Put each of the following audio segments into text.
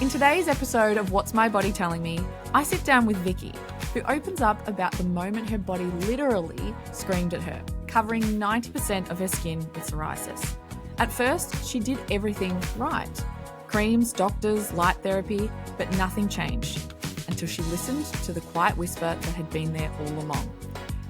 In today's episode of What's My Body Telling Me, I sit down with Vicky, who opens up about the moment her body literally screamed at her, covering 90% of her skin with psoriasis. At first, she did everything right. Creams, doctors, light therapy, but nothing changed until she listened to the quiet whisper that had been there all along.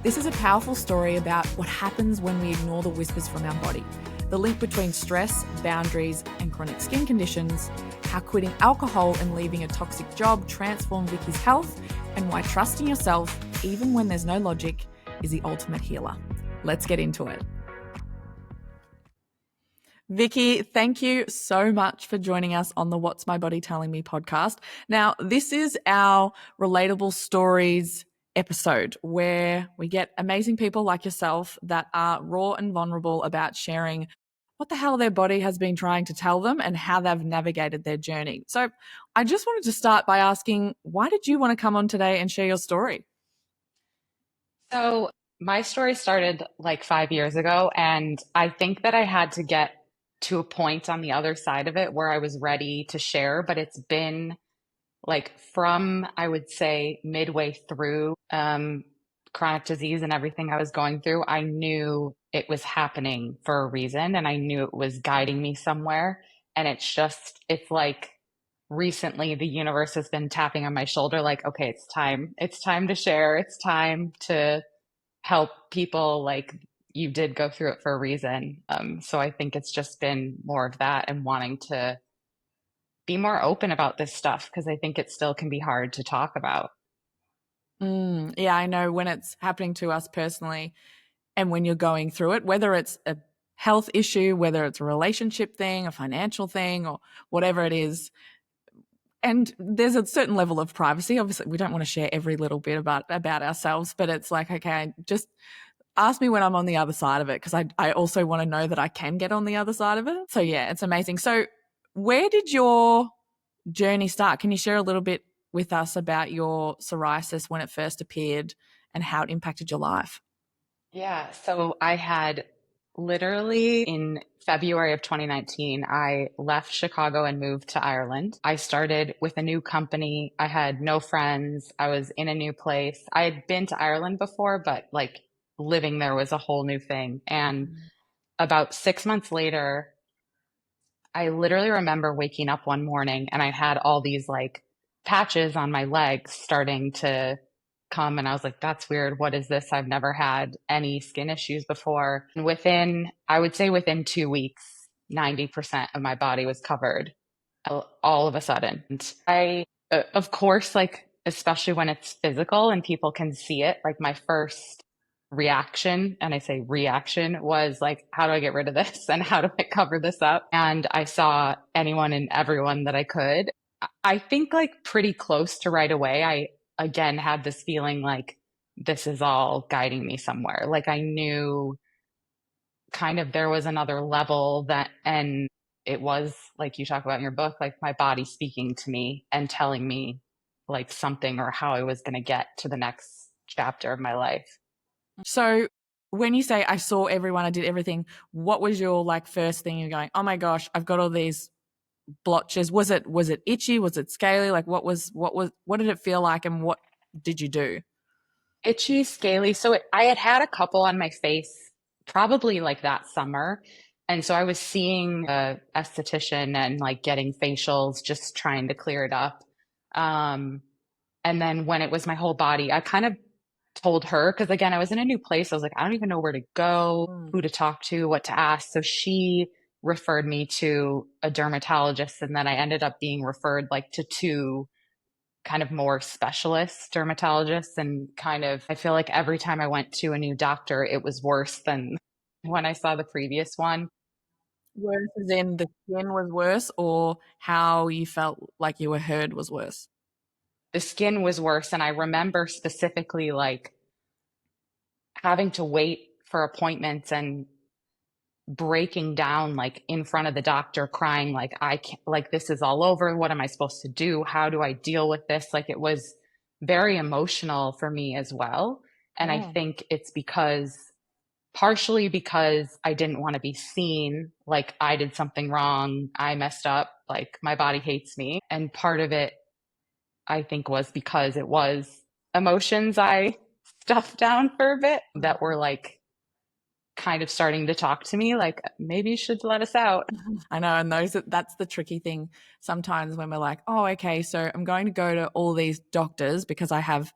This is a powerful story about what happens when we ignore the whispers from our body, the link between stress, boundaries, and chronic skin conditions, how quitting alcohol and leaving a toxic job transformed Vicky's health, and why trusting yourself, even when there's no logic, is the ultimate healer. Let's get into it. Vicky, thank you so much for joining us on the What's My Body Telling Me podcast. Now, this is our relatable stories episode where we get amazing people like yourself that are raw and vulnerable about sharing what the hell their body has been trying to tell them and how they've navigated their journey. So I just wanted to start by asking, why did you want to come on today and share your story? So my story started like 5 years ago, and I think that I had to get to a point on the other side of it where I was ready to share, but it's been like from, I would say, midway through chronic disease and everything I was going through, I knew it was happening for a reason, and I knew it was guiding me somewhere. And it's like recently the universe has been tapping on my shoulder, like, okay, it's time. It's time to share. It's time to help people. Like, you did go through it for a reason. So I think it's just been more of that and wanting to be more open about this stuff, because I think it still can be hard to talk about. Yeah, I know when it's happening to us personally and when you're going through it, whether it's a health issue, whether it's a relationship thing, a financial thing, or whatever it is. And there's a certain level of privacy. Obviously, we don't want to share every little bit about ourselves, but it's like, okay, just ask me when I'm on the other side of it, because I also want to know that I can get on the other side of it. So yeah, it's amazing. So where did your journey start? Can you share a little bit with us about your psoriasis when it first appeared and how it impacted your life? Yeah, so I had literally in February of 2019, I left Chicago and moved to Ireland. I started with a new company. I had no friends. I was in a new place. I had been to Ireland before, but like living there was a whole new thing. And about 6 months later, I literally remember waking up one morning and I had all these like patches on my legs starting to come. And I was like, that's weird. What is this? I've never had any skin issues before. And I would say within 2 weeks, 90% of my body was covered all of a sudden. And of course, like, especially when it's physical and people can see it, like my first reaction, and I say reaction, was like, how do I get rid of this? And how do I cover this up? And I saw anyone and everyone that I could. I think like pretty close to right away, I again had this feeling like this is all guiding me somewhere. Like I knew kind of there was another level and it was like you talk about in your book, like my body speaking to me and telling me like something or how I was going to get to the next chapter of my life. So when you say I saw everyone, I did everything, what was your like first thing you're going, oh my gosh, I've got all these blotches? Was it itchy? Was it scaly? Like what did it feel like and what did you do? Itchy, scaly. So I had a couple on my face probably like that summer. And so I was seeing a esthetician and like getting facials, just trying to clear it up. And then when it was my whole body, I kind of told her, because again, I was in a new place. I was like, I don't even know where to go, who to talk to, what to ask. So she referred me to a dermatologist, and then I ended up being referred like to two kind of more specialist dermatologists. And kind of, I feel like every time I went to a new doctor, it was worse than when I saw the previous one. Worse as in the skin was worse, or how you felt like you were heard was worse? The skin was worse. And I remember specifically like having to wait for appointments and breaking down like in front of the doctor, crying like, I can't, like, this is all over. What am I supposed to do? How do I deal with this? Like, it was very emotional for me as well. And I think it's partially because I didn't want to be seen like I did something wrong, I messed up, like my body hates me. And part of it, I think, was because it was emotions I stuffed down for a bit that were like kind of starting to talk to me, like maybe you should let us out. I know, and that's the tricky thing sometimes when we're like, oh, okay, so I'm going to go to all these doctors because I have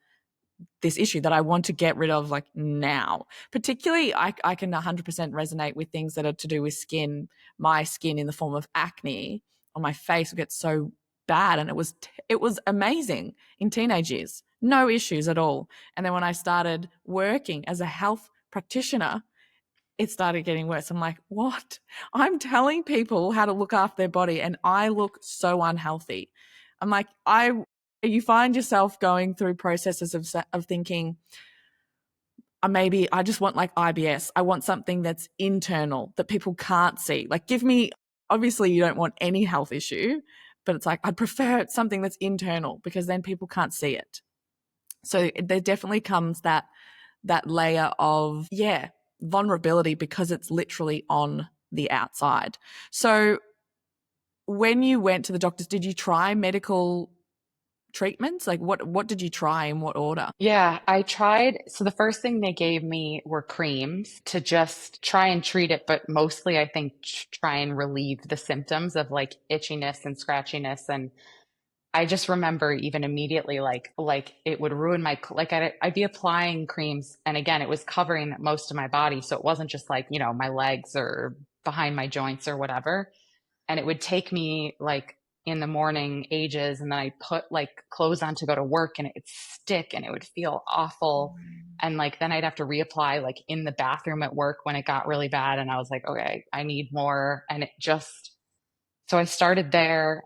this issue that I want to get rid of like now. Particularly, I can 100% resonate with things that are to do with skin. My skin in the form of acne on my face would get so bad, and it was amazing in teenage years, no issues at all. And then when I started working as a health practitioner, it started getting worse. I'm like, what? I'm telling people how to look after their body, and I look so unhealthy. I'm like, you find yourself going through processes of thinking, maybe I just want like IBS. I want something that's internal that people can't see. Like, give me, obviously, you don't want any health issue, but it's like, I'd prefer something that's internal because then people can't see it. So there definitely comes that layer of, yeah, vulnerability because it's literally on the outside. So when you went to the doctors, did you try medical treatments? Like what did you try in what order? Yeah, I tried. So the first thing they gave me were creams to just try and treat it, but mostly I think try and relieve the symptoms of like itchiness and scratchiness. And I just remember even immediately like it would ruin my like I'd be applying creams, and again it was covering most of my body, so it wasn't just like, you know, my legs or behind my joints or whatever. And it would take me like in the morning ages, and then I'd put like clothes on to go to work and it'd stick and it would feel awful. And like then I'd have to reapply like in the bathroom at work when it got really bad, and I was like, okay, I need more. And it just, so I started there,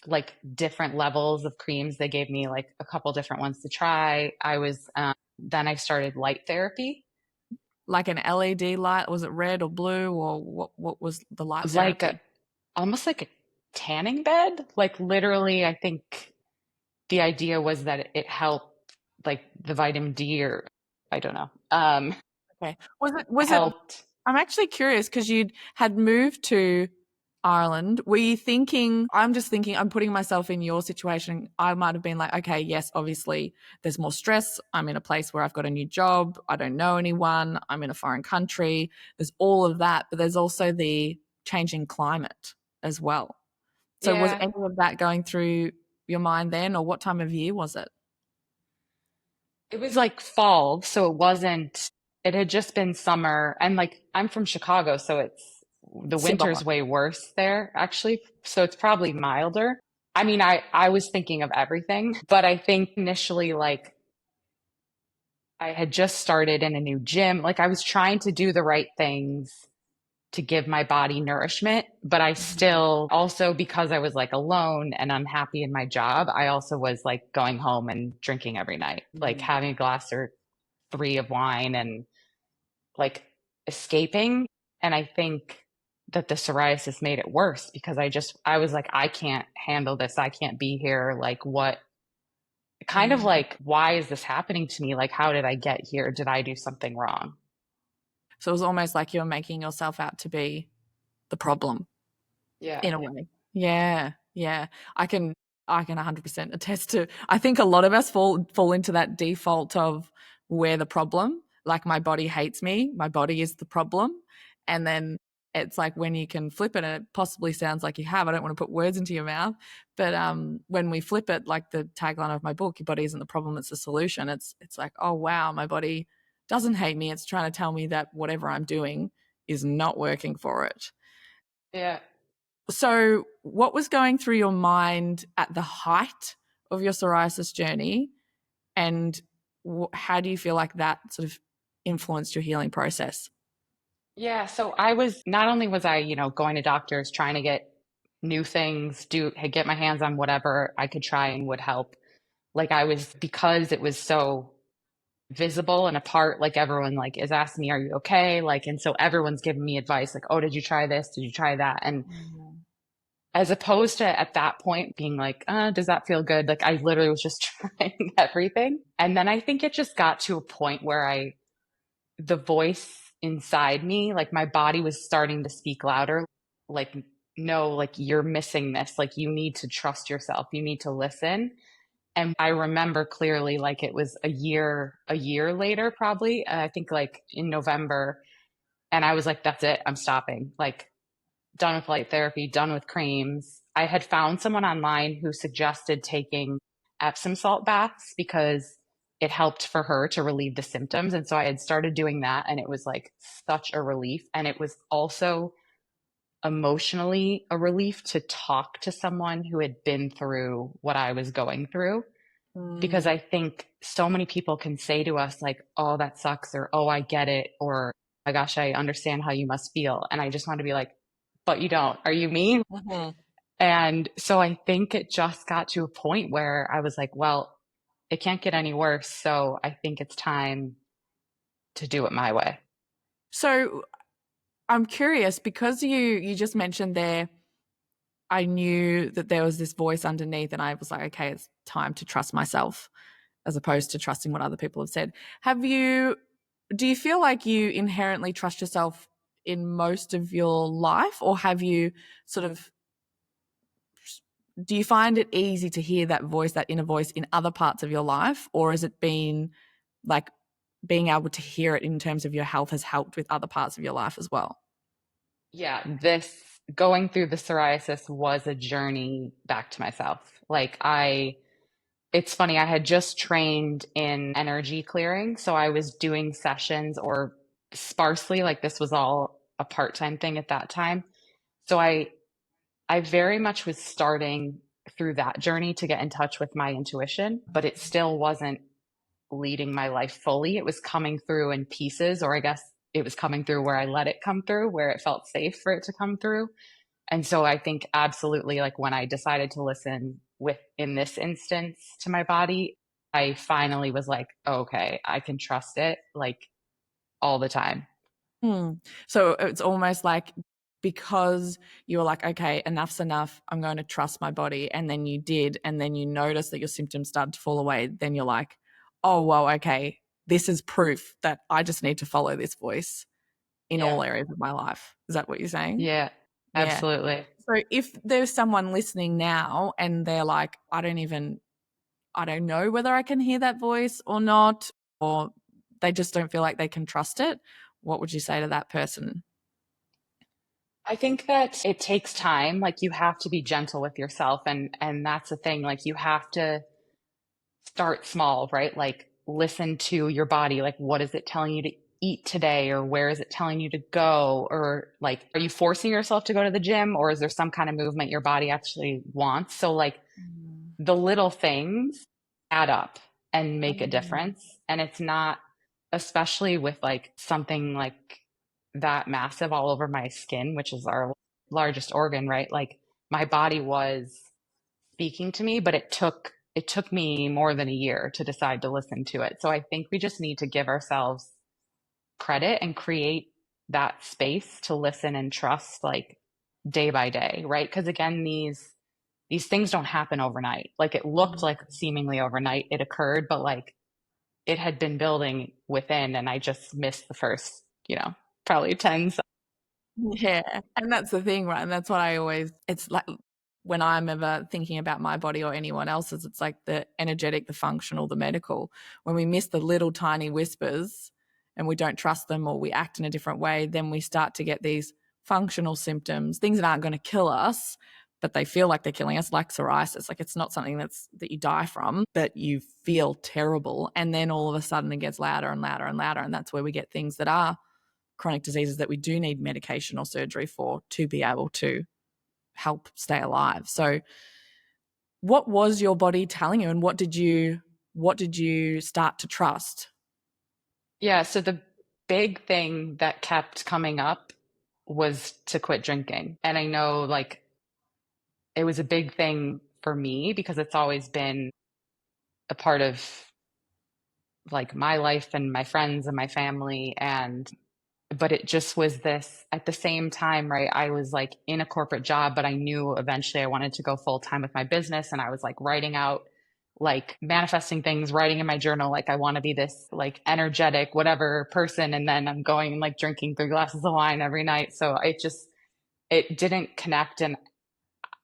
like different levels of creams. They gave me like a couple different ones to try. Then I started light therapy, Like an LED light? Was it red or blue, or what was the light like therapy? almost like a tanning bed. Like literally, I think the idea was that it helped like the vitamin D, or I don't know, Okay. Was it helped. I'm actually curious because you had moved to Ireland. Were you thinking, I'm just thinking, I'm putting myself in your situation. I might have been like, okay, yes, obviously there's more stress. I'm in a place where I've got a new job. I don't know anyone. I'm in a foreign country. There's all of that, but there's also the changing climate as well. So was Yeah, any of that going through your mind then, or what time of year was it? it was like fall, so it wasn't, it had just been summer. And like I'm from Chicago, so it's the Similar. winter's way worse there actually. So it's probably milder. I mean, I was thinking of everything, but I think initially like I had just started in a new gym. Like I was trying to do the right things to give my body nourishment, but I still also, because I was like alone and unhappy in my job, I also was like going home and drinking every night, like Mhm. having a glass or three of wine and like escaping. And I think that the psoriasis made it worse because I was like, I can't handle this. I can't be here. Like, what kind of Mm. like, why is this happening to me? Like, how did I get here? Did I do something wrong? So it was almost like you were making yourself out to be the problem Yeah. in a way. Yeah, yeah. I can I can 100% attest to. I think a lot of us fall into that default of we're the problem. Like my body hates me. My body is the problem. And then it's like when you can flip it, and it possibly sounds like you have. I don't want to put words into your mouth, but when we flip it, like the tagline of my book, "Your body isn't the problem; it's the solution." It's like, oh wow, my body doesn't hate me. It's trying to tell me that whatever I'm doing is not working for it. Yeah. So, what was going through your mind at the height of your psoriasis journey, and how do you feel like that sort of influenced your healing process? Yeah. So I was, not only was I, you know, going to doctors, trying to get new things, get my hands on whatever I could try and would help. Like I was, because it was so visible and apart, like everyone like is asking me, are you okay? Like, and so everyone's giving me advice, like, oh, did you try this? Did you try that? And Mm. as opposed to at that point being like, does that feel good? Like I literally was just trying everything. And then I think it just got to a point where the voice inside me, like my body was starting to speak louder. Like no, like you're missing this. Like you need to trust yourself. You need to listen. And I remember clearly, like it was a year later, probably, I think like in November. And I was like, that's it. I'm stopping. Like, done with light therapy, done with creams. I had found someone online who suggested taking Epsom salt baths because it helped for her to relieve the symptoms. And so I had started doing that, and it was like such a relief. And it was also emotionally a relief to talk to someone who had been through what I was going through. Because Mm. I think so many people can say to us, like, oh, that sucks, or oh, I get it, or oh my gosh, I understand how you must feel. And I just want to be like, but you don't. Are you me? Mhm. And so I think it just got to a point where I was like, well, it can't get any worse. So I think it's time to do it my way. So I'm curious because you just mentioned there, I knew that there was this voice underneath, and I was like, okay, it's time to trust myself as opposed to trusting what other people have said. Have you, do you feel like you inherently trust yourself in most of your life, or have you sort of, do you find it easy to hear that voice, that inner voice in other parts of your life, or has it been like being able to hear it in terms of your health has helped with other parts of your life as well? Yeah, this going through the psoriasis was a journey back to myself. It's funny, I had just trained in energy clearing. So I was doing sessions or sparsely, like this was all a part-time thing at that time. So I very much was starting through that journey to get in touch with my intuition, but it still wasn't leading my life fully. It was coming through in pieces, or I guess it was coming through where I let it come through, where it felt safe for it to come through. And so I think absolutely, like when I decided to listen with, in this instance, to my body, I finally was like, oh, okay, I can trust it like all the time. Hmm. So it's almost like because you were like, okay, enough's enough. I'm going to trust my body. And then you did. And then you noticed that your symptoms started to fall away. Then you're like, oh, well, okay, this is proof that I just need to follow this voice in Yeah. all areas of my life. Is that what you're saying? Yeah, Yeah. absolutely. So if there's someone listening now and they're like, I don't know whether I can hear that voice or not, or they just don't feel like they can trust it, what would you say to that person? I think that it takes time. Like you have to be gentle with yourself, and that's the thing. Like you have to start small, right? Like listen to your body. Like what is it telling you to eat today, or where is it telling you to go? Or like are you forcing yourself to go to the gym, or is there some kind of movement your body actually wants? So like Mm. the little things add up and make a Mm. difference. And it's not, especially with like something like that massive all over my skin, which is our largest organ, right? Like my body was speaking to me, but it took me more than a year to decide to listen to it. So I think we just need to give ourselves credit and create that space to listen and trust like day by day, right? Because again, these things don't happen overnight. Like it looked like seemingly overnight it occurred, but like it had been building within, and I just missed the first, probably 10. Yeah, and that's the thing, right? And that's what I always, it's like when I'm ever thinking about my body or anyone else's, it's like the energetic, the functional, the medical. When we miss the little tiny whispers and we don't trust them or we act in a different way, then we start to get these functional symptoms, things that aren't going to kill us, but they feel like they're killing us, like psoriasis. Like it's not something that you die from, but you feel terrible. And then all of a sudden it gets louder and louder and louder. And that's where we get things that are chronic diseases that we do need medication or surgery for to be able to help stay alive. So what was your body telling you, and what did you start to trust? Yeah, so the big thing that kept coming up was to quit drinking. And I know like it was a big thing for me because it's always been a part of like my life and my friends and my family. And but it just was this at the same time, right? I was like in a corporate job, but I knew eventually I wanted to go full time with my business. And I was like writing out, like manifesting things, writing in my journal, like I want to be this like energetic, whatever person. And then I'm going and like drinking 3 glasses of wine every night. So it just, it didn't connect. And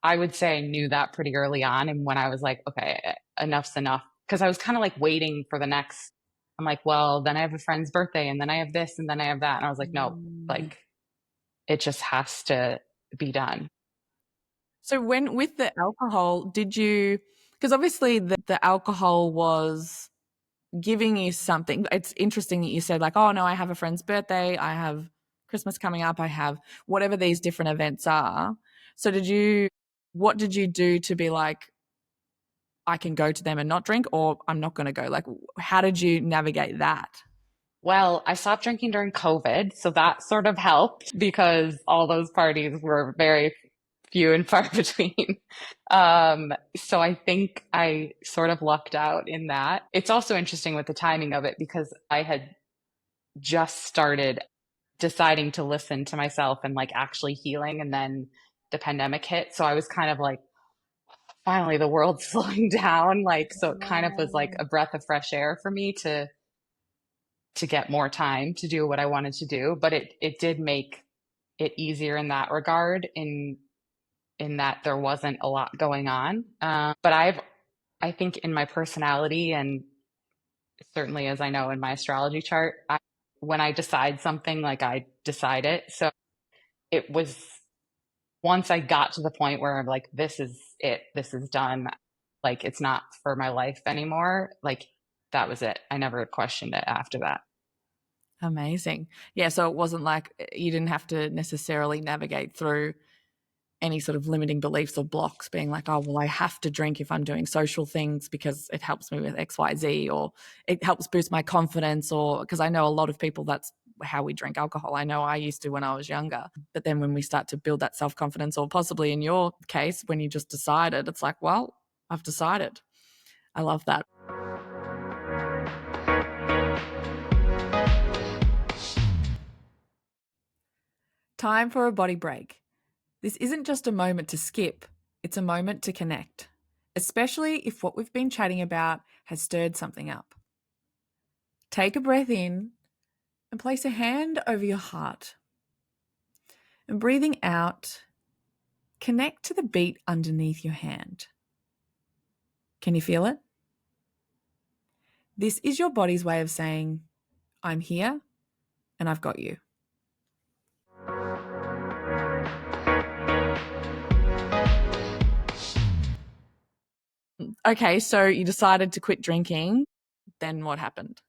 I would say I knew that pretty early on. And when I was like, okay, enough's enough, because I was kind of like waiting for the next, I'm like, well, then I have a friend's birthday and then I have this and then I have that. And I was like, no, Mm. like it just has to be done. So when with the alcohol, did you, because obviously the alcohol was giving you something. It's interesting that you said like, oh no, I have a friend's birthday, I have Christmas coming up, I have whatever these different events are. So what did you do to be like, I can go to them and not drink, or I'm not going to go? Like, how did you navigate that? Well, I stopped drinking during COVID, so that sort of helped because all those parties were very few and far between. So I think I sort of lucked out in that. It's also interesting with the timing of it because I had just started deciding to listen to myself and like actually healing, and then the pandemic hit. So I was kind of like, finally, the world's slowing down. Like, so it kind of was like a breath of fresh air for me to get more time to do what I wanted to do. But it did make it easier in that regard, in that there wasn't a lot going on. But I think in my personality, and certainly as I know in my astrology chart, when I decide something, like I decide it. So it was once I got to the point where I'm like, this is it, this is done. Like it's not for my life anymore. Like that was it. I never questioned it after that. Amazing. Yeah, so it wasn't like you didn't have to necessarily navigate through any sort of limiting beliefs or blocks being like, oh, well, I have to drink if I'm doing social things because it helps me with XYZ, or it helps boost my confidence, or because I know a lot of people that's how we drink alcohol. I know I used to when I was younger. But then when we start to build that self confidence, or possibly in your case, when you just decided, it's like, well, I've decided. I love that. Time for a body break. This isn't just a moment to skip, it's a moment to connect, especially if what we've been chatting about has stirred something up. Take a breath in and place a hand over your heart. And breathing out, connect to the beat underneath your hand. Can you feel it? This is your body's way of saying, I'm here and I've got you. Okay, so you decided to quit drinking. Then what happened?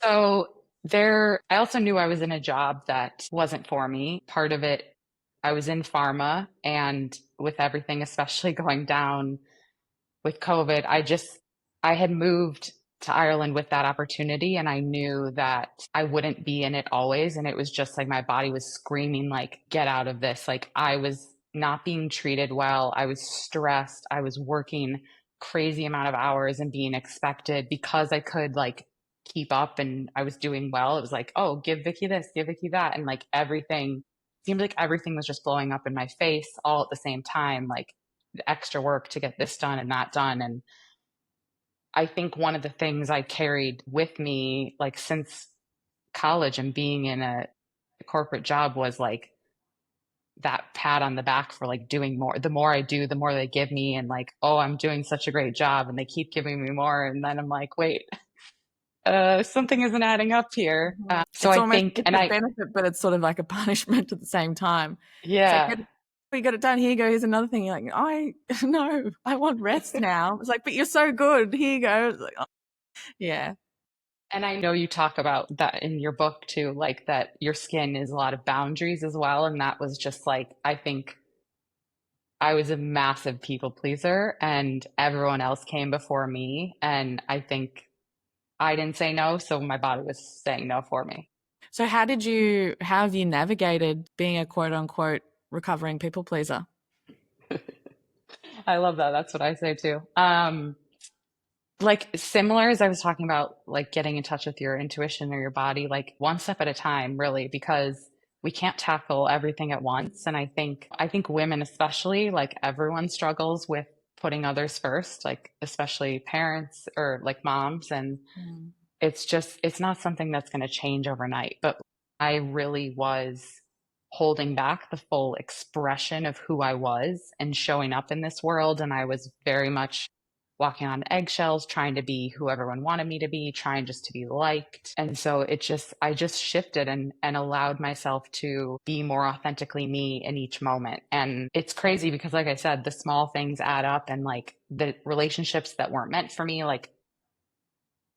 So I also knew I was in a job that wasn't for me. Part of it, I was in pharma, and with everything, especially going down with COVID, I had moved to Ireland with that opportunity, and I knew that I wouldn't be in it always. And it was just like my body was screaming, like, get out of this. Like I was not being treated well. I was stressed. I was working crazy amount of hours and being expected because I could like keep up and I was doing well. It was like, oh, give Vicky this, give Vicky that. And like everything seemed like everything was just blowing up in my face all at the same time. Like the extra work to get this done and that done. And I think one of the things I carried with me, like since college and being in a corporate job, was like that pat on the back for like doing more. The more I do, the more they give me, and like, oh, I'm doing such a great job, and they keep giving me more. And then I'm like, wait, something isn't adding up here. Mhm. So It's I almost think, it's a benefit, but it's sort of like a punishment at the same time. It's like, yeah. we got it done. Here you go. Here's another thing. You're like, I no, I want rest now. It's like, but you're so good. Here you go. It's like, oh, yeah. And I know you talk about that in your book too, like that your skin is a lot of boundaries as well. And that was just like, I think I was a massive people pleaser and everyone else came before me. And I think I didn't say no, so my body was saying no for me. So how have you navigated being a quote unquote recovering people pleaser? I love that. That's what I say too. Like similar as I was talking about, like getting in touch with your intuition or your body, like one step at a time, really, because we can't tackle everything at once. And I think women especially, like everyone struggles with putting others first, like especially parents or like moms. And Mm. it's not something that's going to change overnight. But I really was holding back the full expression of who I was and showing up in this world. And I was very much walking on eggshells, trying to be who everyone wanted me to be, trying just to be liked. And so I just shifted and allowed myself to be more authentically me in each moment. And it's crazy because, like I said, the small things add up, and like the relationships that weren't meant for me, like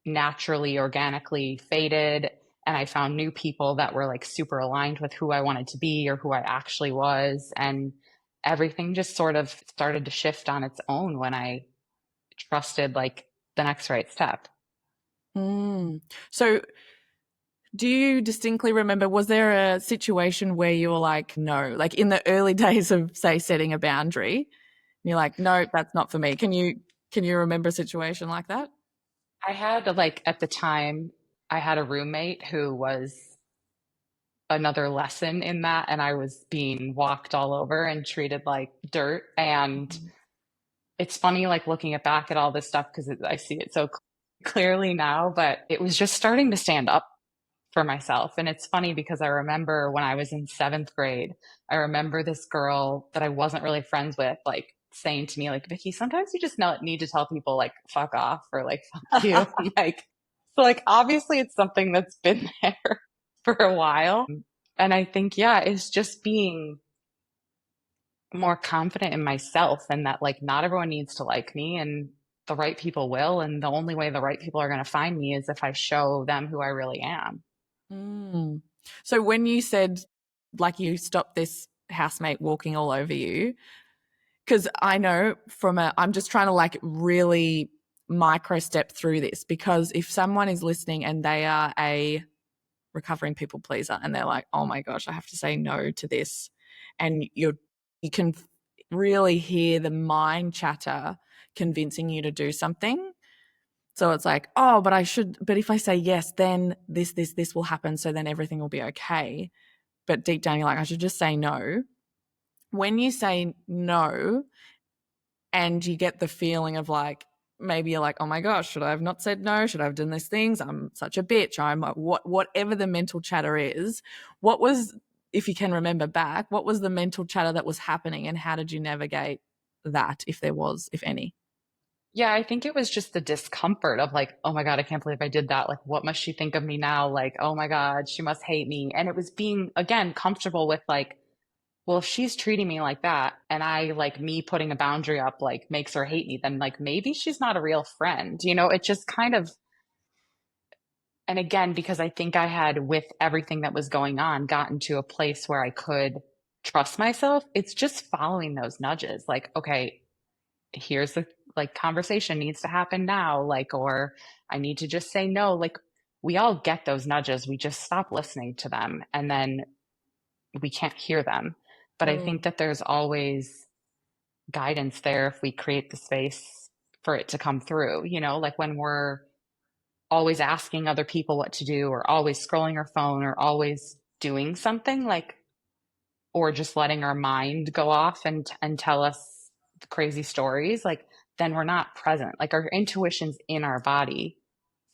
naturally, organically faded. And I found new people that were like super aligned with who I wanted to be or who I actually was. And everything just sort of started to shift on its own when I trusted like the next right step. So do you distinctly remember, was there a situation where you were like, no, like in the early days of, say, setting a boundary, and you're like, no, that's not for me? Can you remember a situation like that? I had like at the time, I had a roommate who was another lesson in that, and I was being walked all over and treated like dirt. And it's funny, like looking back at all this stuff because I see it so clearly now, but it was just starting to stand up for myself. And it's funny because I remember when I was in seventh grade, I remember this girl that I wasn't really friends with, like saying to me, like, Vicky, sometimes you just need to tell people like fuck off or like fuck you. Like, so like obviously it's something that's been there for a while. And I think, yeah, it's just being more confident in myself, and that like not everyone needs to like me, and the right people will. And the only way the right people are going to find me is if I show them who I really am. Mm. So when you said like you stopped this housemate walking all over you, because I know I'm just trying to like really micro step through this, because if someone is listening and they are a recovering people pleaser and they're like, oh my gosh, I have to say no to this, and you can really hear the mind chatter convincing you to do something. So it's like, oh, but if I say yes, then this will happen. So then everything will be okay. But deep down, you're like, I should just say no. When you say no and you get the feeling of like, maybe you're like, oh my gosh, should I have not said no? Should I have done these things? I'm such a bitch. I'm whatever the mental chatter is. What was, if you can remember back, what was the mental chatter that was happening, and how did you navigate that, if there was, if any? Yeah, I think it was just the discomfort of like, oh my God, I can't believe I did that. Like, what must she think of me now? Like, oh my God, she must hate me. And it was being, again, comfortable with like, well, if she's treating me like that and I like me putting a boundary up, like makes her hate me, then like maybe she's not a real friend. You know, it just kind of, and again, because I think I had, with everything that was going on, gotten to a place where I could trust myself. It's just following those nudges. Like, okay, here's the like conversation needs to happen now, like, or I need to just say no. Like, we all get those nudges, we just stop listening to them and then we can't hear them. But I think that there's always guidance there if we create the space for it to come through, you know, like when we're always asking other people what to do, or always scrolling our phone, or always doing something like, or just letting our mind go off and tell us crazy stories, like then we're not present. Like our intuition's in our body.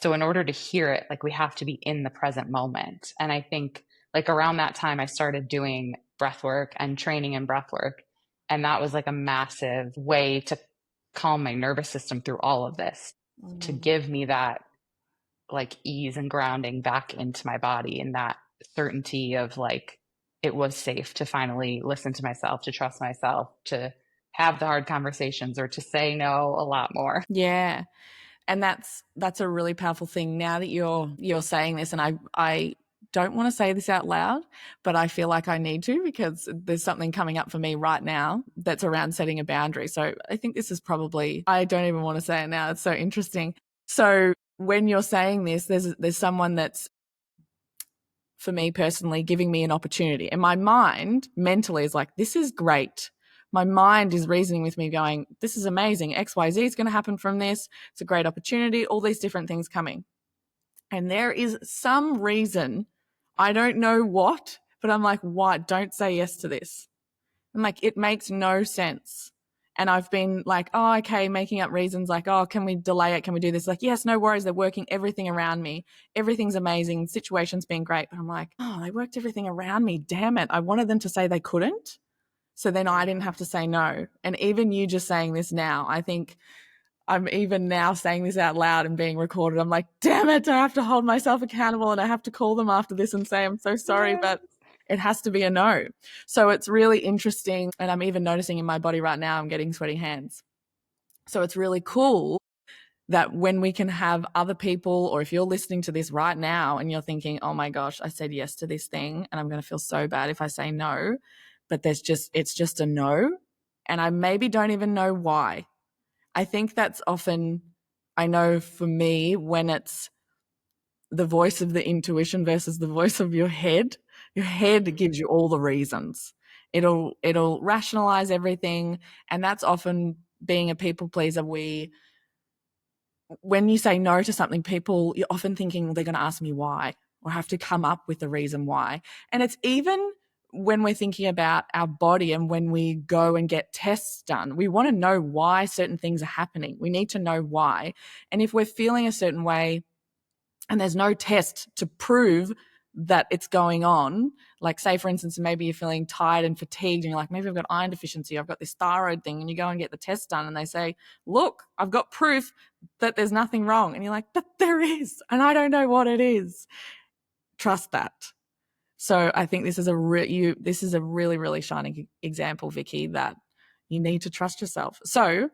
So in order to hear it, like we have to be in the present moment. And I think like around that time I started doing breath work and training in breath work. And that was like a massive way to calm my nervous system through all of this, to give me that like ease and grounding back into my body, and that certainty of like it was safe to finally listen to myself, to trust myself, to have the hard conversations, or to say no a lot more. Yeah. And that's a really powerful thing. Now that you're saying this, and I don't want to say this out loud, but I feel like I need to, because there's something coming up for me right now that's around setting a boundary. So I think this is probably, I don't even want to say it now. It's so interesting. So when you're saying this, there's someone that's, for me personally, giving me an opportunity. And my mind mentally is like, this is great. My mind is reasoning with me going, this is amazing. XYZ is going to happen from this. It's a great opportunity. All these different things coming. And there is some reason, I don't know what, but I'm like, why? Don't say yes to this. I'm like, it makes no sense. And I've been like, oh, okay, making up reasons like, oh, can we delay it? Can we do this? Like, yes, no worries. They're working everything around me. Everything's amazing. Situation's been great. But I'm like, oh, they worked everything around me. Damn it. I wanted them to say they couldn't. So then I didn't have to say no. And even you just saying this now, I think I'm even now saying this out loud and being recorded. I'm like, damn it, I have to hold myself accountable and I have to call them after this and say, I'm so sorry, Yeah. but it has to be a no. So it's really interesting. And I'm even noticing in my body right now, I'm getting sweaty hands. So it's really cool that when we can have other people, or if you're listening to this right now and you're thinking, oh my gosh, I said yes to this thing and I'm going to feel so bad if I say no, but it's just a no. And I maybe don't even know why. I think that's often, I know for me, when it's the voice of the intuition versus the voice of your head gives you all the reasons. It'll rationalize everything. And that's often being a people pleaser. When you say no to something, you're often thinking, well, they're going to ask me why, or have to come up with the reason why. And it's even when we're thinking about our body and when we go and get tests done, we want to know why certain things are happening. We need to know why. And if we're feeling a certain way and there's no test to prove that it's going on, like say, for instance, maybe you're feeling tired and fatigued and you're like, maybe I've got iron deficiency, I've got this thyroid thing, and you go and get the test done and they say, look, I've got proof that there's nothing wrong. And you're like, but there is, and I don't know what it is. Trust that. So I think this is a really, really shining example, Vicky, that you need to trust yourself. So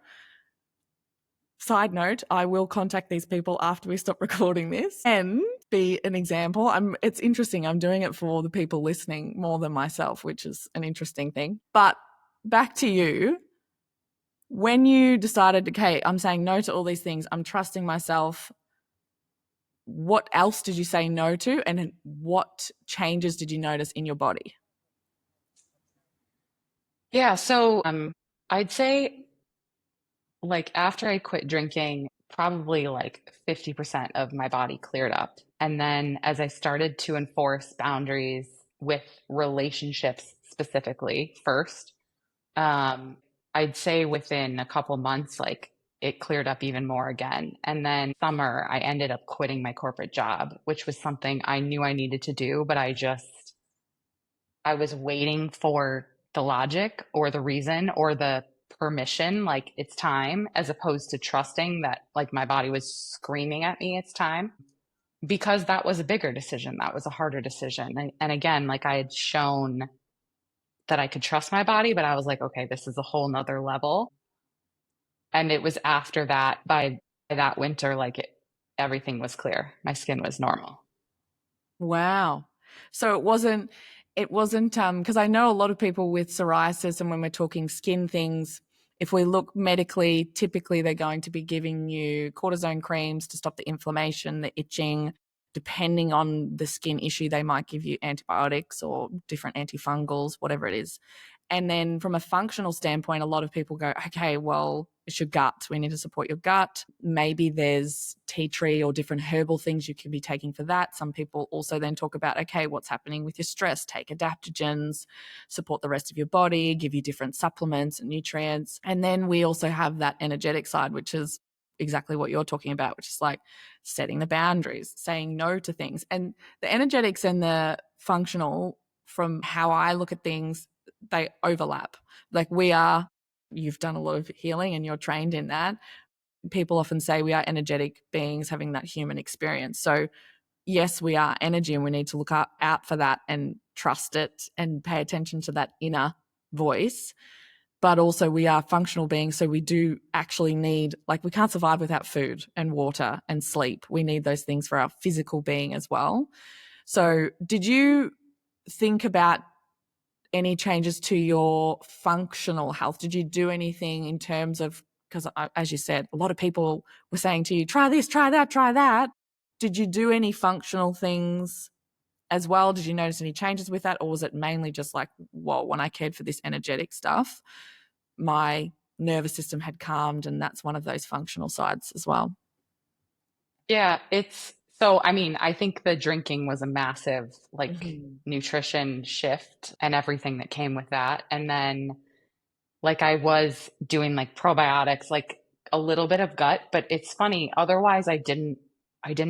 side note, I will contact these people after we stop recording this and be an example. It's interesting. I'm doing it for the people listening more than myself, which is an interesting thing. But back to you. When you decided, okay, I'm saying no to all these things, I'm trusting myself, what else did you say no to? And what changes did you notice in your body? Yeah, so I'd say like after I quit drinking, probably like 50% of my body cleared up. And then as I started to enforce boundaries with relationships specifically first, I'd say within a couple months, like it cleared up even more again. And then summer, I ended up quitting my corporate job, which was something I knew I needed to do, but I was waiting for the logic or the reason or the permission, like it's time, as opposed to trusting that like my body was screaming at me, it's time. Because that was a bigger decision. That was a harder decision. And again, like I had shown that I could trust my body, but I was like, okay, this is a whole nother level. And it was after that, by that winter, everything was clear. My skin was normal. Wow. So it wasn't because I know a lot of people with psoriasis, and when we're talking skin things, if we look medically, typically they're going to be giving you cortisone creams to stop the inflammation, the itching. Depending on the skin issue, they might give you antibiotics or different antifungals, whatever it is. And then from a functional standpoint, a lot of people go, okay, well, it's your gut. We need to support your gut. Maybe there's tea tree or different herbal things you can be taking for that. Some people also then talk about, okay, what's happening with your stress? Take adaptogens, support the rest of your body, give you different supplements and nutrients. And then we also have that energetic side, which is exactly what you're talking about, which is like setting the boundaries, saying no to things. And the energetics and the functional, from how I look at things, they overlap. Like you've done a lot of healing and you're trained in that. People often say we are energetic beings having that human experience. So yes, we are energy and we need to look out for that and trust it and pay attention to that inner voice. But also we are functional beings. So we do actually need, like we can't survive without food and water and sleep. We need those things for our physical being as well. So did you think about any changes to your functional health? Did you do anything in terms of, because as you said, a lot of people were saying to you, try this, try that, try that. Did you do any functional things as well? Did you notice any changes with that? Or was it mainly just like, well, when I cared for this energetic stuff, my nervous system had calmed, and that's one of those functional sides as well? Yeah, I mean, I think the drinking was a massive like Mm-hmm. nutrition shift and everything that came with that. And then like I was doing like probiotics, like a little bit of gut, but it's funny. Otherwise, I didn't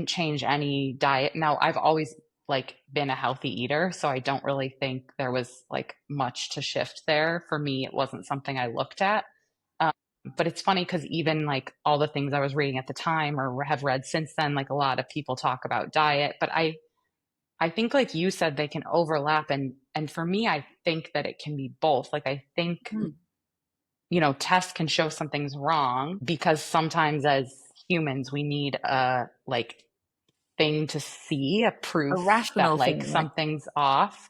change any diet. Now, I've always like been a healthy eater, so I don't really think there was like much to shift there. For me, it wasn't something I looked at. Um, but it's funny because even like all the things I was reading at the time or have read since then, like a lot of people talk about diet, but I think like you said, they can overlap, and for me, I think that it can be both. Like I think, Mm. tests can show something's wrong because sometimes as humans we need a like thing to see, a A proof that rational like thing, like, something's off.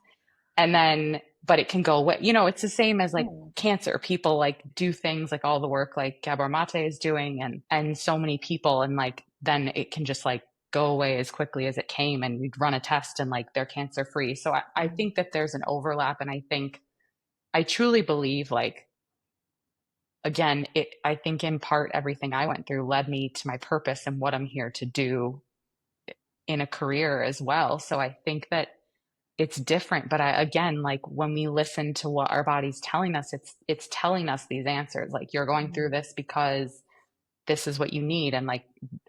And then, but it can go away. It's the same as like oh, cancer. People like do things like all the work like Gabor Mate is doing and so many people, and like then it can just like go away as quickly as it came, and you'd run a test and like they're cancer free. So I mm, think that there's an overlap, and I truly believe like again, I think in part everything I went through led me to my purpose and what I'm here to do in a career as well. So I think that it's different, but again, like when we listen to what our body's telling us, it's telling us these answers. Like you're going through mm, this because this is what you need. And like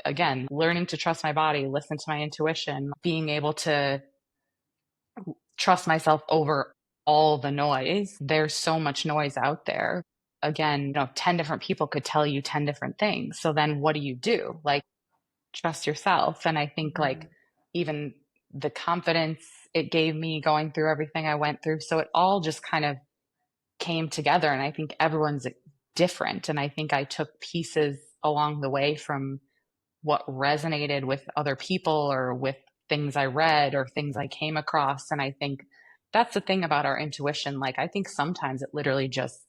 again, learning to trust my body, listen to my intuition, being able to trust myself over all the noise. There's so much noise out there. Again, 10 different people could tell you 10 different things. So then what do you do? Like trust yourself. And I think like mm. even the confidence it gave me going through everything I went through. So it all just kind of came together. And I think everyone's different. And I think I took pieces along the way from what resonated with other people or with things I read or things I came across. And I think that's the thing about our intuition. Like, I think sometimes it literally just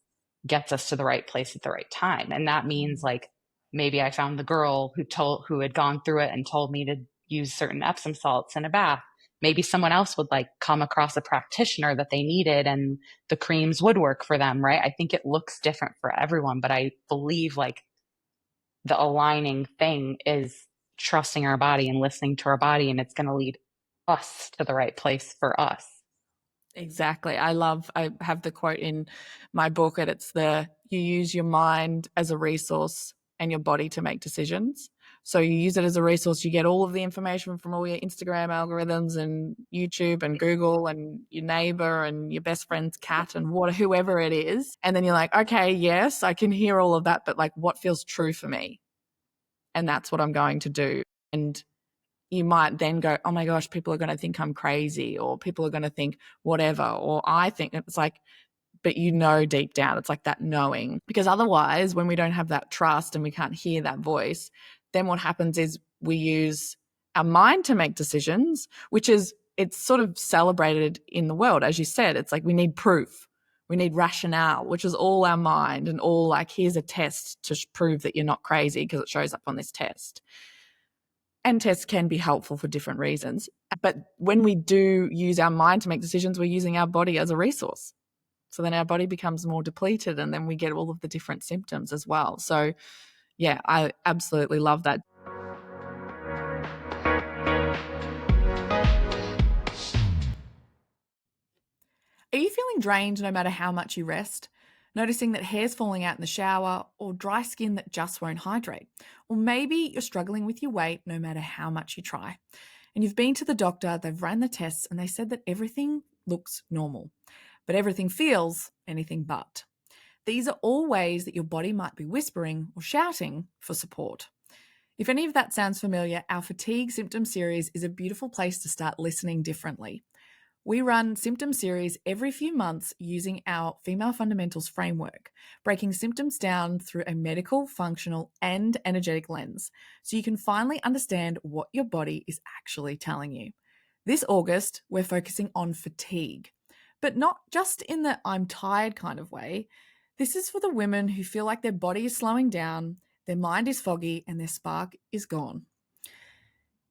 gets us to the right place at the right time. And that means like maybe I found the girl who had gone through it and told me to use certain Epsom salts in a bath. Maybe someone else would like come across a practitioner that they needed and the creams would work for them, right? I think it looks different for everyone, but I believe like the aligning thing is trusting our body and listening to our body, and it's going to lead us to the right place for us. Exactly. I have the quote in my book, and it's you use your mind as a resource and your body to make decisions. So you use it as a resource, you get all of the information from all your Instagram algorithms and YouTube and Google and your neighbor and your best friend's cat and whoever it is. And then you're like, okay, yes, I can hear all of that, but like what feels true for me? And that's what I'm going to do. And you might then go, oh my gosh, people are going to think I'm crazy, or people are going to think whatever, or I think it's like, but deep down, it's like that knowing. Because otherwise, when we don't have that trust and we can't hear that voice, then what happens is we use our mind to make decisions, it's sort of celebrated in the world. As you said, it's like we need proof. We need rationale, which is all our mind and all like, here's a test to prove that you're not crazy because it shows up on this test. And tests can be helpful for different reasons. But when we do use our mind to make decisions, we're using our body as a resource. So then our body becomes more depleted, and then we get all of the different symptoms as well. So, yeah, I absolutely love that. Are you feeling drained no matter how much you rest? Noticing that hair's falling out in the shower, or dry skin that just won't hydrate? Or maybe you're struggling with your weight no matter how much you try. And you've been to the doctor, they've ran the tests, and they said that everything looks normal, but everything feels anything but. These are all ways that your body might be whispering or shouting for support. If any of that sounds familiar, our fatigue symptom series is a beautiful place to start listening differently. We run symptom series every few months using our Female Fundamentals framework, breaking symptoms down through a medical, functional, and energetic lens, so you can finally understand what your body is actually telling you. This August, we're focusing on fatigue, but not just in the I'm tired kind of way. This is for the women who feel like their body is slowing down, their mind is foggy, and their spark is gone.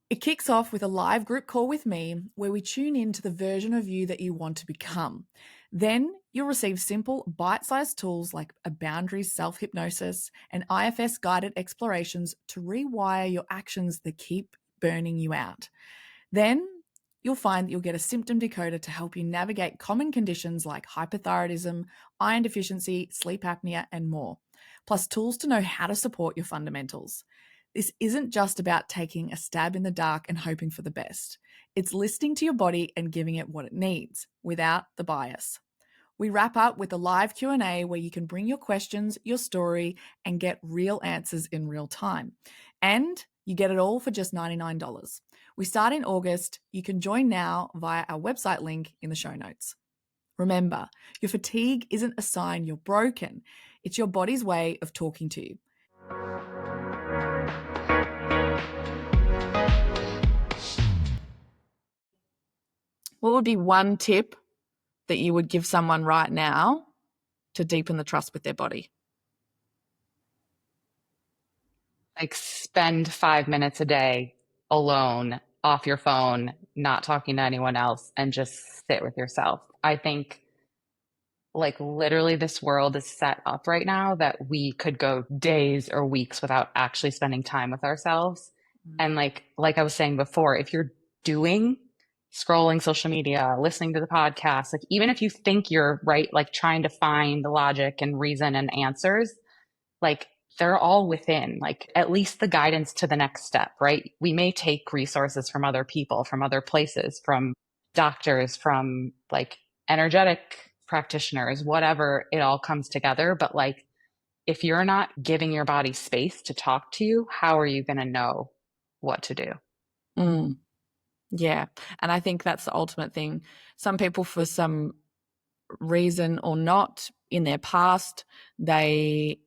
It kicks off with a live group call with me where we tune in to the version of you that you want to become. Then you'll receive simple, bite-sized tools like a boundaries self-hypnosis and IFS guided explorations to rewire your actions that keep burning you out. Then you'll find that you'll get a symptom decoder to help you navigate common conditions like hypothyroidism, iron deficiency, sleep apnea, and more, plus tools to know how to support your fundamentals. This isn't just about taking a stab in the dark and hoping for the best. It's listening to your body and giving it what it needs without the bias. We wrap up with a live Q&A where you can bring your questions, your story, and get real answers in real time. And you get it all for just $99. We start in August. You can join now via our website link in the show notes. Remember, your fatigue isn't a sign you're broken. It's your body's way of talking to you. What would be one tip that you would give someone right now to deepen the trust with their body? Like spend 5 minutes a day alone, off your phone, not talking to anyone else, and just sit with yourself. I think like literally this world is set up right now that we could go days or weeks without actually spending time with ourselves. And like I was saying before, if you're doing scrolling social media, listening to the podcast, like even if you think you're right, like trying to find the logic and reason and answers, like they're all within, like at least the guidance to the next step, right? We may take resources from other people, from other places, from doctors, from like energetic practitioners, whatever, it all comes together. But like, if you're not giving your body space to talk to you, how are you going to know what to do? Yeah. And I think that's the ultimate thing. Some people, for some reason or not, in their past, they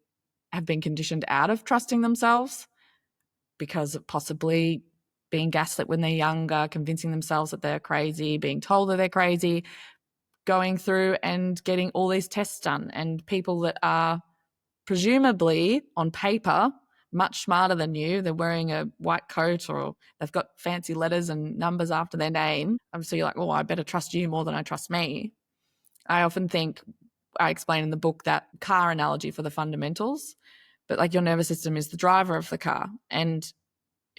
have been conditioned out of trusting themselves because of possibly being gaslit when they're younger, convincing themselves that they're crazy, being told that they're crazy, going through and getting all these tests done. And people that are presumably on paper much smarter than you, they're wearing a white coat or they've got fancy letters and numbers after their name. So you're like, oh, I better trust you more than I trust me. I often think, I explain in the book that car analogy for the fundamentals, but like your nervous system is the driver of the car. And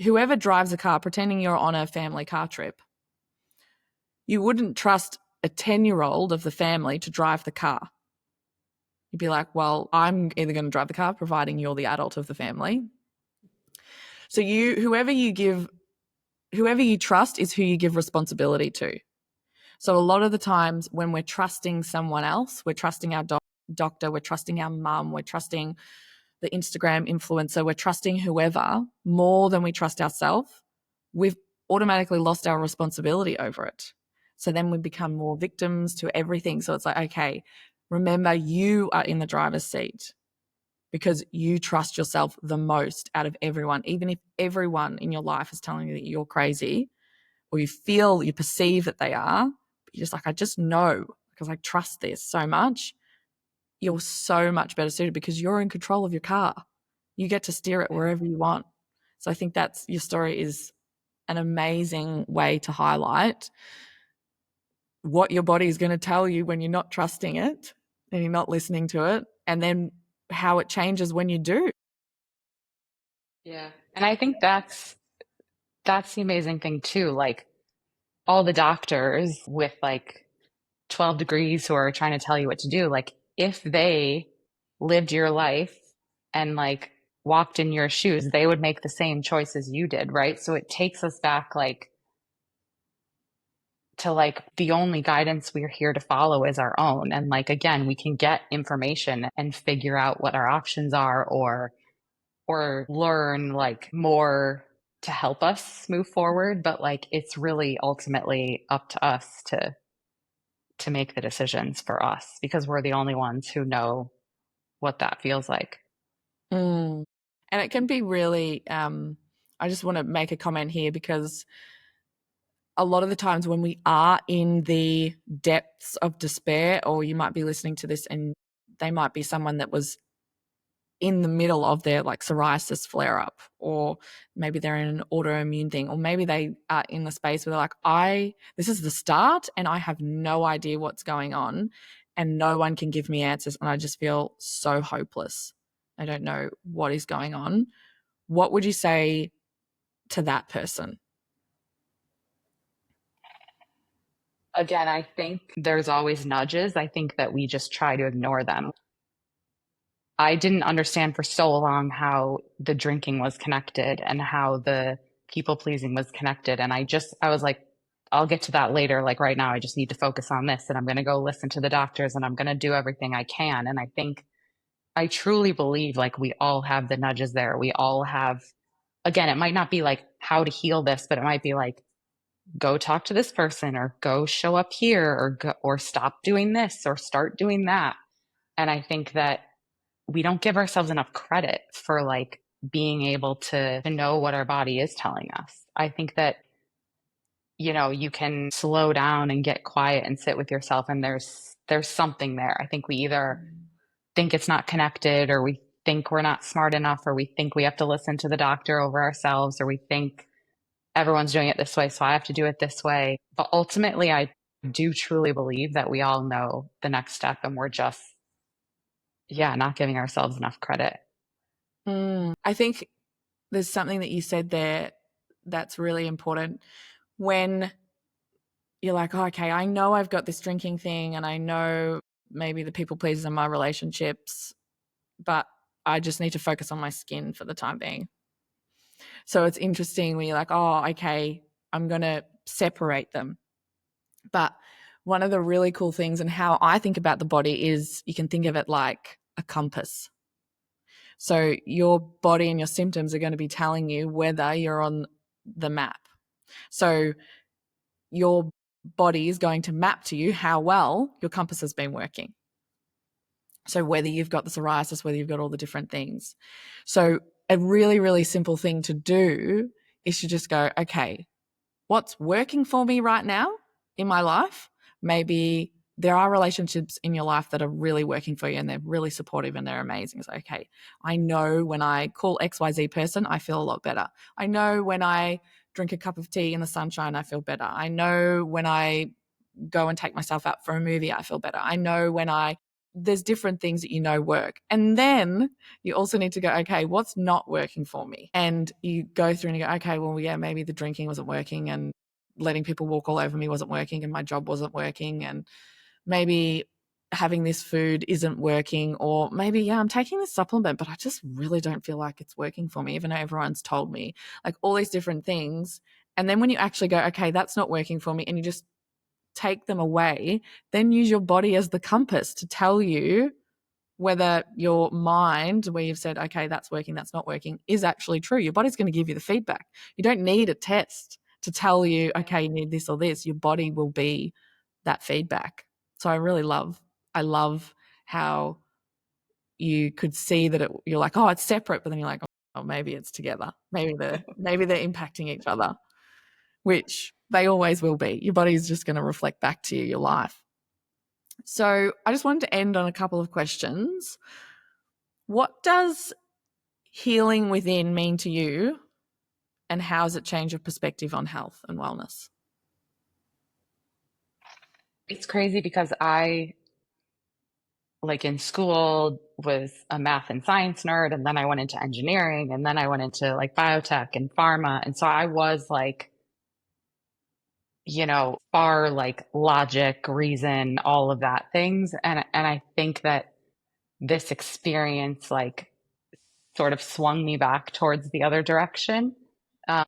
whoever drives a car, pretending you're on a family car trip, you wouldn't trust a 10-year-old of the family to drive the car. You'd be like, well, I'm either going to drive the car, providing you're the adult of the family. So whoever you trust is who you give responsibility to. So a lot of the times when we're trusting someone else, we're trusting our doctor, we're trusting our mum, we're trusting the Instagram influencer, we're trusting whoever more than we trust ourselves, we've automatically lost our responsibility over it. So then we become more victims to everything. So it's like, okay, remember you are in the driver's seat because you trust yourself the most out of everyone. Even if everyone in your life is telling you that you're crazy or you perceive that they are, but you're just like, I just know because I trust this so much. You're so much better suited because you're in control of your car. You get to steer it wherever you want. So I think your story is an amazing way to highlight what your body is going to tell you when you're not trusting it and you're not listening to it, and then how it changes when you do. Yeah. And I think that's the amazing thing too. Like all the doctors with like 12 degrees who are trying to tell you what to do, like if they lived your life and like walked in your shoes, they would make the same choices you did, right? So it takes us back like to like the only guidance we're here to follow is our own. And like again, we can get information and figure out what our options are or learn like more to help us move forward, but like it's really ultimately up to us to make the decisions for us because we're the only ones who know what that feels like. And it can be really, I just want to make a comment here because a lot of the times when we are in the depths of despair, or you might be listening to this and they might be someone that was in the middle of their like psoriasis flare up, or maybe they're in an autoimmune thing, or maybe they are in the space where they're like, this is the start and I have no idea what's going on and no one can give me answers and I just feel so hopeless. I don't know what is going on. What would you say to that person? Again, I think there's always nudges. I think that we just try to ignore them. I didn't understand for so long how the drinking was connected and how the people pleasing was connected. And I was like, I'll get to that later. Like right now, I just need to focus on this and I'm going to go listen to the doctors and I'm going to do everything I can. And I think I truly believe like we all have the nudges there. We all have, again, it might not be like how to heal this, but it might be like, go talk to this person or go show up here or or stop doing this or start doing that. And I think that we don't give ourselves enough credit for like being able to know what our body is telling us. I think that, you know, you can slow down and get quiet and sit with yourself and there's something there. I think we either think it's not connected or we think we're not smart enough or we think we have to listen to the doctor over ourselves or we think everyone's doing it this way, so I have to do it this way. But ultimately, I do truly believe that we all know the next step and we're just, yeah, not giving ourselves enough credit. I think there's something that you said there that's really important. When you're like, oh, okay, I know I've got this drinking thing and I know maybe the people pleasers in my relationships, but I just need to focus on my skin for the time being. So it's interesting when you're like, oh, okay, I'm going to separate them. But one of the really cool things and how I think about the body is you can think of it like a compass. So your body and your symptoms are going to be telling you whether you're on the map. So your body is going to map to you how well your compass has been working. So whether you've got the psoriasis, whether you've got all the different things. So a really, really simple thing to do is to just go, okay, what's working for me right now in my life? Maybe there are relationships in your life that are really working for you and they're really supportive and they're amazing. So, okay, I know when I call XYZ person, I feel a lot better. I know when I drink a cup of tea in the sunshine, I feel better. I know when I go and take myself out for a movie, I feel better. I know when there's different things that you know work. And then you also need to go, okay, what's not working for me? And you go through and you go, okay, well, yeah, maybe the drinking wasn't working and letting people walk all over me wasn't working and my job wasn't working and maybe having this food isn't working, or maybe, yeah, I'm taking this supplement, but I just really don't feel like it's working for me, even though everyone's told me, like all these different things. And then when you actually go, okay, that's not working for me, and you just take them away, then use your body as the compass to tell you whether your mind, where you've said, okay, that's working, that's not working, is actually true. Your body's going to give you the feedback. You don't need a test to tell you, okay, you need this or this. Your body will be that feedback. So I love how you could see that you're like, oh, it's separate, but then you're like, oh, maybe it's together. Maybe they're impacting each other, which they always will be. Your body's just going to reflect back to you your life. So I just wanted to end on a couple of questions. What does healing within mean to you, and how has it changed your perspective on health and wellness? It's crazy because I, like in school, was a math and science nerd, and then I went into engineering, and then I went into like biotech and pharma. And so I was like, you know, far like logic, reason, all of that things. And I think that this experience like sort of swung me back towards the other direction. Um,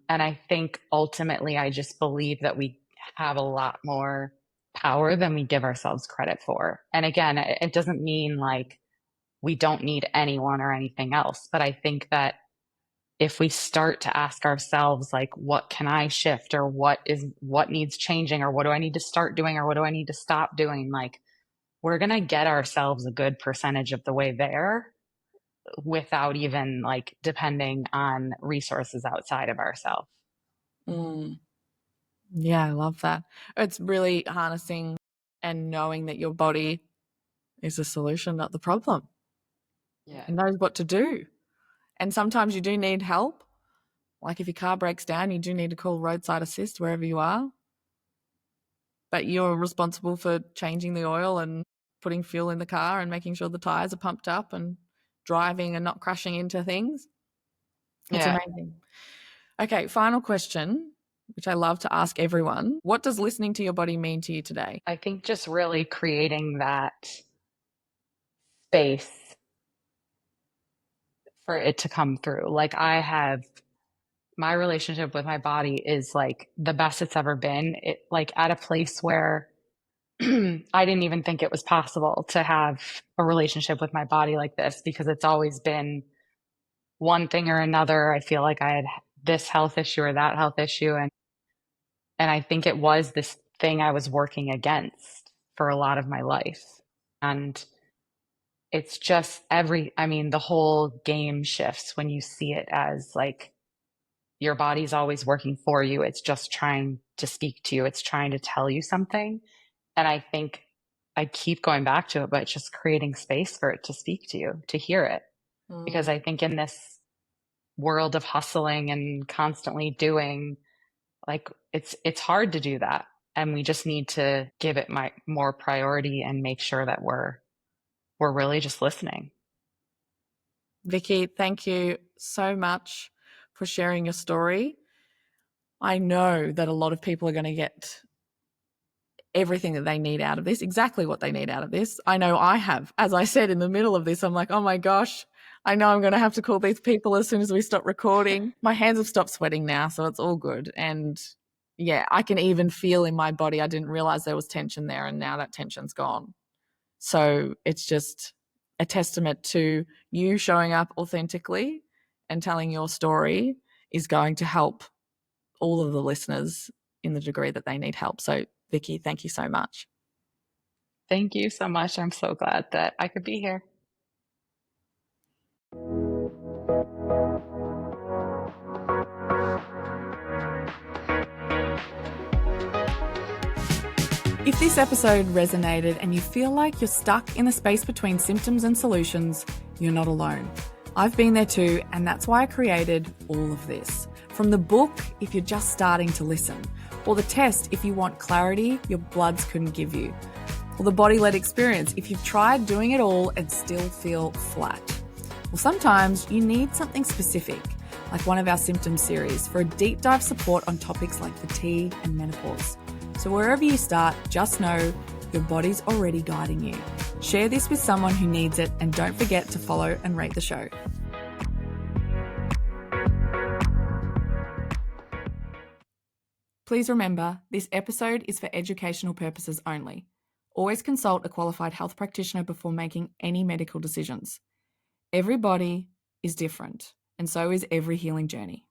and I think ultimately I just believe that we have a lot more power than we give ourselves credit for. And again, it doesn't mean like we don't need anyone or anything else, but I think that if we start to ask ourselves like what can I shift, or what needs changing, or what do I need to start doing, or what do I need to stop doing, like we're going to get ourselves a good percentage of the way there without even like depending on resources outside of ourselves. Mm. Yeah, I love that. It's really harnessing and knowing that your body is the solution, not the problem. Yeah. It knows what to do. And sometimes you do need help. Like if your car breaks down, you do need to call roadside assist wherever you are. But you're responsible for changing the oil and putting fuel in the car and making sure the tires are pumped up and driving and not crashing into things. It's Yeah. amazing. Okay, final question. which I love to ask everyone. What does listening to your body mean to you today? I think just really creating that space for it to come through. Like my relationship with my body is like the best it's ever been. It like at a place where I didn't even think it was possible to have a relationship with my body like this because it's always been one thing or another. I feel like I had this health issue or that health issue. And I think it was this thing I was working against for a lot of my life. And it's just the whole game shifts when you see it as like your body's always working for you. It's just trying to speak to you. It's trying to tell you something. And I think I keep going back to it, but it's just creating space for it to speak to you, to hear it. Because I think in this world of hustling and constantly doing, like it's hard to do that. And we just need to give it more priority and make sure that we're really just listening. Vicky, thank you so much for sharing your story. I know that a lot of people are going to get everything that they need out of this, exactly what they need out of this. I know I have. As I said in the middle of this, I'm like, oh my gosh, I know I'm going to have to call these people as soon as we stop recording. My hands have stopped sweating now, so it's all good. And yeah, I can even feel in my body, I didn't realize there was tension there, and now that tension's gone. So it's just a testament to you showing up authentically and telling your story is going to help all of the listeners in the degree that they need help. So Vicky, thank you so much. Thank you so much. I'm so glad that I could be here. If this episode resonated and you feel like you're stuck in the space between symptoms and solutions, you're not alone. I've been there too, and that's why I created all of this. From the book, if you're just starting to listen, or the test if you want clarity your bloods couldn't give you, or the body-led experience if you've tried doing it all and still feel flat. Well, sometimes you need something specific, like one of our symptom series for a deep dive support on topics like fatigue and menopause. So wherever you start, just know your body's already guiding you. Share this with someone who needs it, and don't forget to follow and rate the show. Please remember, this episode is for educational purposes only. Always consult a qualified health practitioner before making any medical decisions. Every body is different, and so is every healing journey.